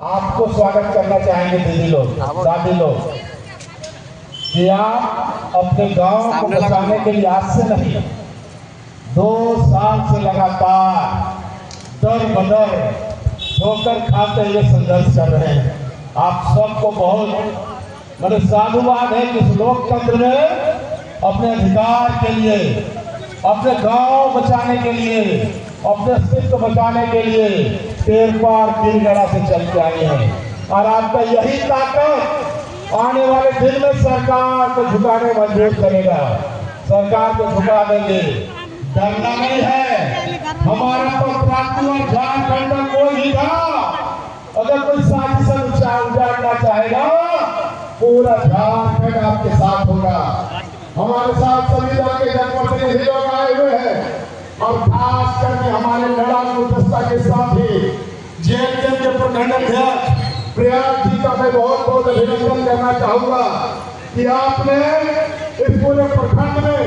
आपको स्वागत करना चाहेंगे दीदी लोग, दादी लोग, कि आप अपने गांव को बचाने के लिए आज से नहीं 2 साल से लगातार दर बदर ठोकर खाते हुए संघर्ष कर रहे हैं। आप सबको बहुत मेरे साधुवाद है कि इस लोकतंत्र में अपने अधिकार के लिए, अपने गांव बचाने के लिए, अपने अस्तित्व बचाने के लिए पेड़ पार गिरगड़ा से चल के आए हैं। और आपका यही ताकत आने वाले दिन में सरकार को झुकाने मजबूर करेगा। सरकार को झुका देंगे, डरना नहीं है। हमारा पत्रात्मा झारखंड का कोई भी था, अगर कोई साजिश उजाड़ना चाहेगा पूरा झारखंड आपके साथ होगा। हमारे साथ संविधान के जनप्रतिनिधि लोग आए हुए हैं और खास करके हमारे लड़ाकू दस्ता के साथ ही जेएमएम के प्रखंड अध्यक्ष प्रयाग जी का मैं बहुत बहुत अभिनंदन करना चाहूंगा कि आपने इस पूरे प्रखंड में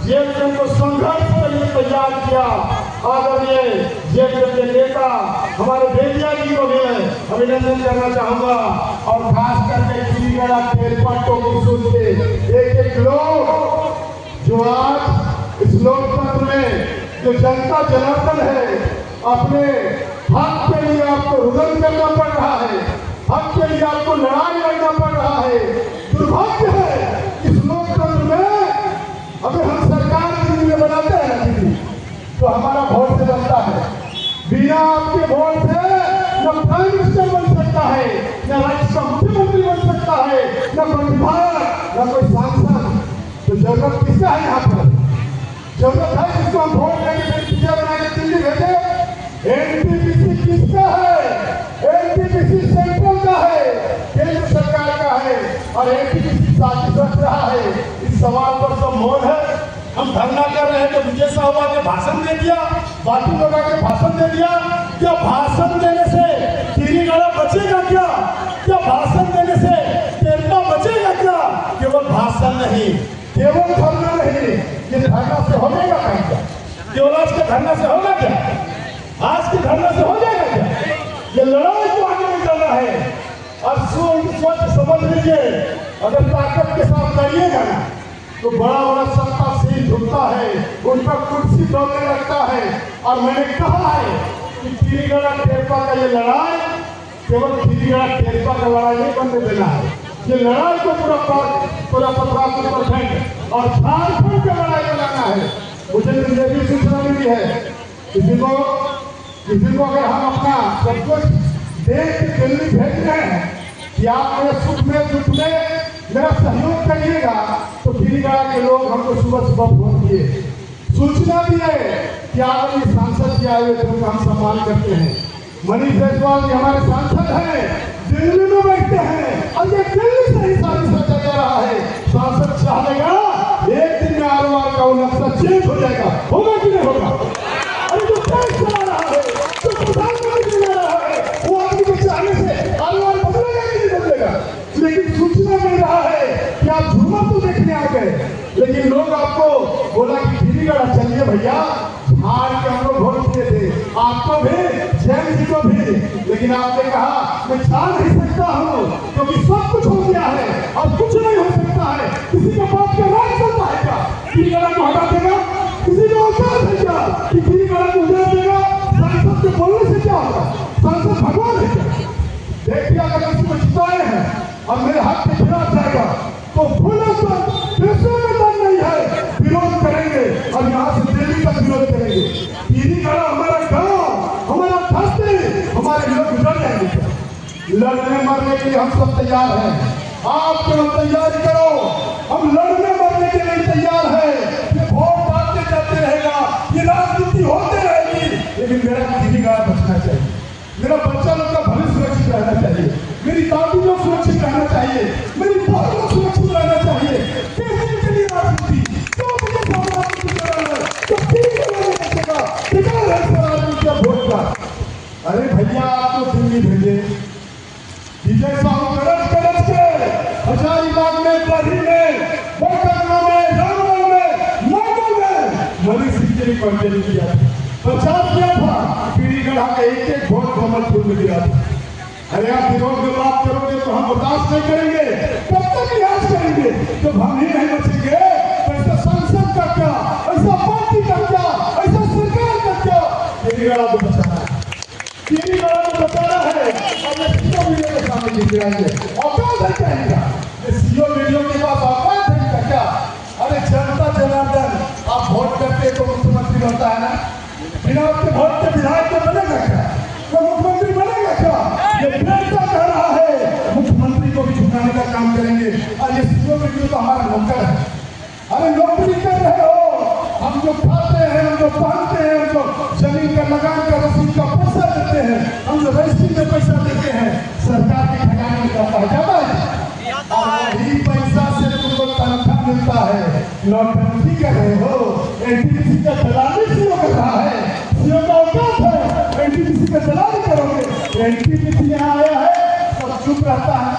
जेएमएम को संघर्ष के लिए तैयार किया। आदरणीय जेएमएम के नेता हमारे बेटिया जी को भी अभिनंदन करना चाहूंगा और खास करके गिरिगड़ा खेलपट को सुन के एक लोग जो आज इस लोकतंत्र में जो जनता जनार्दन है, अपने हक के लिए आपको रुदन करना पड़ रहा है, हक के लिए आपको लड़ाई लड़ना पड़ रहा है। दुर्भाग्य है इस लोकतंत्र में अगर हम सरकार के लिए बनाते हैं ना दीदी, तो हमारा वोट से बनता है। बिना आपके वोट से न प्राइम मिनिस्टर बन सकता है, न राज्य का मुख्यमंत्री बन सकता है, न कोई विधायक, न कोई सांसद। तो जरूरत किसका है यहाँ पर? जरूरत है जिसको हम वोट देंगे बना के दिल्ली भेजे। एनटीपीसी किसका है? एनटीपीसी सेंट्रल का है, केंद्र सरकार का है और एनटीपीसी साजिश रच रहा है। इस सवाल पर सब मौन है। हम धरना कर रहे हैं तो विजय साहब आके भाषण दे दिया, बाकी लोग आके भाषण दे दिया। क्या भाषण देने से गिरिगड़ा बचेगा? क्या भाषण देने से तेरपा बचेगा? क्या केवल भाषण नहीं, केवल धरना नहीं, ये धरना से हो जाएगा क्या? केवल आज के धरना से होगा क्या? आज के धरना से हो जाएगा क्या? ये लड़ाई को आगे नहीं जाना है। और सोच समझ लीजिए, अगर ताकत के साथ लड़िएगा ना तो बड़ा बड़ा सत्ता से झुकता है, उनका कुर्सी डोलने लगता है। और मैंने कहा है कि गिरिगड़ा खेलपा का ये लड़ाई केवल गिरिगड़ा खेलपा का लड़ाई नहीं बनने देना है। ये लड़ाई को पूरा पत्रात्मा प्रखंड और झारखंड का लड़ाई बनाना है। मुझे ये भी सूचना मिली है, किसी को अगर हम अपना सब कुछ देख के दिल्ली भेज रहे हैं कि आप मेरे सुख में दुख में मेरा सहयोग करिएगा, तो गिरिगड़ा के लोग हमको सुबह सुबह फोन किए। सूचना भी है कि आप ये सांसद जी आए हुए थे, उनका हम सम्मान करते हैं। मनीष जायसवाल जी हमारे सांसद हैं, दिल्ली में बैठते हैं और ये दिल्ली से ही साजिश रचा जा रहा है। सांसद चाहेगा एक दिन में आरवार का वो नक्शा चेंज हो जाएगा, होगा कि नहीं होगा? अरे जो देश चला रहा है, जो प्रधानमंत्री चला रहा है, वो आदमी के चाहने से आरवार बदलेगा कि नहीं बदलेगा? लेकिन सूचना मिल रहा है कि आप झूमर तो देखने आ गए, लेकिन लोग आपको बोला कि गिरिगड़ा चलिए भैया, हार के हम लोग वोट दिए थे आपको भी, जैन जी को भी, लेकिन आपने कहा मैं छा नहीं सकता हूँ क्योंकि सब कुछ हो गया है और कुछ नहीं हो सकता है। किसी का बात का राज चलता है क्या? गिरिगड़ा को हटा देगा? किसी को औकात है क्या कि गिरिगड़ा को उजाड़ देगा? सांसद के बोलने से क्या होगा? सांसद भगवान है क्या? देखिए अगर किसी को जिताए हैं और मेरे हाथ के खिलाफ जाएगा तो भूलो तो पैसों में दम नहीं है, विरोध करेंगे और यहाँ से दिल्ली तक विरोध करेंगे। गिरिगड़ा हमारा गांव, हमारा धरती, हमारे लोग गुजर जाएंगे। लड़ने मरने के लिए हम सब तैयार हैं। आप केवल तैयारी करो, हम लड़ने मरने के लिए तैयार हैं। ये वोट आते जाते रहेगा, ये राजनीति होते रहेगी, लेकिन मेरा गिरिगड़ा बचना चाहिए। मेरा बच्चा लोग का भविष्य सुरक्षित रहना चाहिए, मेरी दादी लोग सुरक्षित रहना चाहिए, मेरी बहन लोग सुरक्षित रहना चाहिए। कैसे के लिए राजनीति? क्यों मुझे राजनीति करना है? तो ठीक बचेगा, टिका रहेगा राजनीति का वोट का। अरे भैया आपको दिल्ली भेजे, विजय साहब गरज के हजारीबाग में, बरही में, बोकारो में, रामनगर में, नागौर में मनीष सिंह जी ने कंटेन किया, प्रचार किया था। गिरिगड़ा का एक वोट कमलपुर में गिरा था। अरे आप विरोध में बात करोगे तो हम बर्दाश्त नहीं करेंगे। कब तक लिहाज करेंगे जब हम ही नहीं बचेंगे? ऐसा संसद का क्या, ऐसा पार्टी का क्या, ऐसा सरकार का क्या? तेरी गला को बचाना है, तेरी गला को बचाना है। और मैं सीओ वीडियो के सामने जीत जाएंगे औकात है कहेगा, ये सीओ वीडियो के पास औकात है का क्या? अरे जनता जनार्दन, आप वोट करते तो मुख्यमंत्री बनता है ना, बिना आपके वोट के विधायक को बनेगा क्या? वो मुख्यमंत्री बनेगा क्या? ये बेटा कह रहा है मुख्यमंत्री को भी झुकाने का काम करेंगे। और ये सीओ वीडियो तो हमारा नौकर है। अरे नौकरी कर रहे हो, हम जो खाते हैं, हम जो पहनते हैं, हम जो जमीन का लगान का रसीद का पैसा देते हैं, हम जो रजिस्ट्री में पैसा देते हैं, सरकार के खजाने में जाता है, जाता है। और वही पैसा से तुमको तनख्वाह मिलता है। नौटंकी कर रहे हो, एनटीपीसी का दलाली सीओ कर रहा है, सीओ का औकात है, एनटीपीसी का दलाली करोगे। एनटीपीसी यहाँ आया है तो चुप रहता है,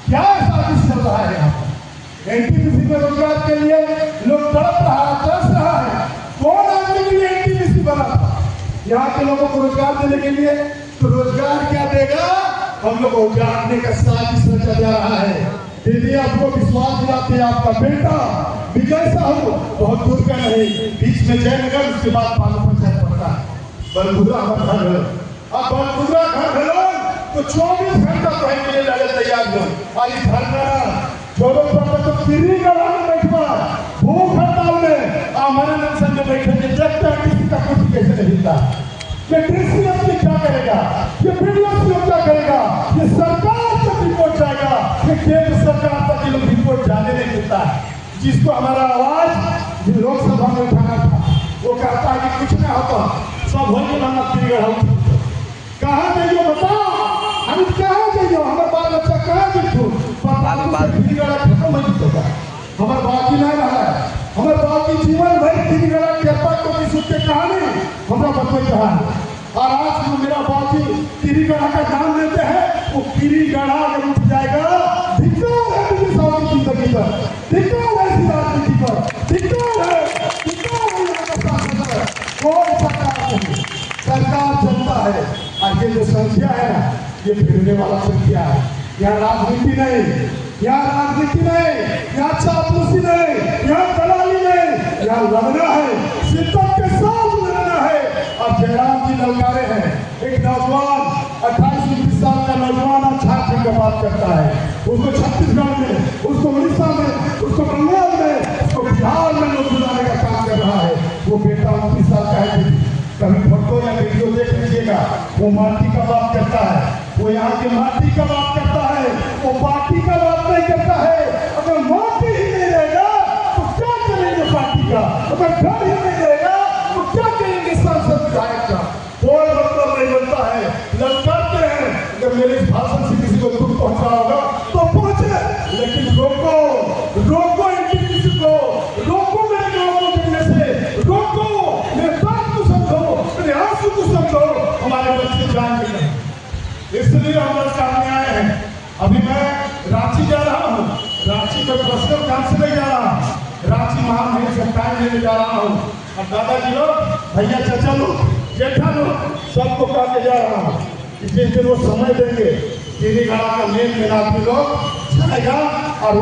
क्या साजिश चल रहा है यहाँ? एनटीपीसी में रोजगार के लिए लोग तड़प रहा है, तरस रहा है। कौन आदमी के लिए एनटीपीसी बना था? यहाँ के लोगों को रोजगार देने के लिए। तो रोजगार क्या देगा? हम लोग को उजाड़ने का साजिश रचा जा रहा है। दीदी आपको विश्वास दिलाते आपका बेटा विजय साहू बहुत दूर का नहीं, बीच में जयनगर, उसके बाद पालू पंचायत पड़ता है। बलबुद्रा हमारा घर है, अब बलबुद्रा घर है तो 24 घंटा पहले के लिए लगे तैयार हो। आज धरना छोड़ो तो किरी गला में बैठवा, भूख हड़ताल में हमारे नक्सल में बैठे देखते हैं किसी का कुछ कैसे नहीं हिलता। ये डीसीएम क्या करेगा, ये बीडीओ क्या करेगा, ये सरकार तक रिपोर्ट जाएगा, ये केंद्र सरकार तक ये रिपोर्ट जाने नहीं देता है। जिसको हमारा आवाज लोकसभा में उठाना था वो कहता है कि कुछ ना होता, सब हो गया। कहाँ जाइए बताओ, हम कहाँ जाइए, हमारे बाल बच्चा कहाँ जीतू, हमारे बाकी नहीं रहा है, हमारे बाकी जीवन भर तिरगड़ा कृपा को भी सुख के कहानी हमारा बच्चे कहा है। और आज जो मेरा बाकी तिरगड़ा का नाम लेते हैं वो तिरगड़ा अगर उठ जाएगा, धिक्कार है मेरी सारी जिंदगी पर, धिक्कार है इस राजनीति पर, धिक्कार है कौन सरकार नहीं, सरकार जनता है। और ये जो संख्या है ना, ये फिरने वाला संख्या है। यहाँ राजनीति नहीं, यहाँ राजनीति नहीं, यहाँ चापलूसी नहीं, यहाँ दलाली नहीं, यहाँ लड़ना है, शिद्दत के साथ लड़ना है। और जयराम जी ललकारे हैं, एक नौजवान 28-29 साल का नौजवान झारखंड का बात करता है, उसको छत्तीसगढ़ में, उसको उड़ीसा में, उसको बंगाल में, उसको बिहार में लोग बुलाने का काम कर रहा है। वो बेटा 29 साल का है, कभी फोटो या वीडियो देख लीजिएगा, वो माटी का बात करता है, वो यहाँ के माटी का बात करता है, वो पार्टी का बात नहीं करता है। अगर माटी ही नहीं रहेगा तो क्या करेंगे पार्टी का, अगर घर ही नहीं रहेगा तो क्या करेंगे सांसद विधायक का? कोई मतलब नहीं बनता है, ललकारते हैं। अगर मेरे इस भाषण से किसी को दुख पहुंचा होगा तो पहुंचे, लेकिन रोको रोको एनटीपीसी को, रोको मेरे गाँव को गिरने से, रोको मेरे दर्द को समझो, मेरे आंसू को समझो, हमारे बच्चे जाएंगे। इसलिए हम लोग सामने आए हैं। अभी मैं रांची जा रहा हूँ, रांची में पर्सनल काम से नहीं जा रहा हूँ, रांची महामहिम से टाइम लेने जा रहा हूँ। और दादाजी लोग, भैया चाचा लोग, जेठा लोग, सबको कहा के जा रहा हूँ कि जिस दिन वो समय देंगे, तिरगड़ा का मेन मेनाती लोग जाएगा और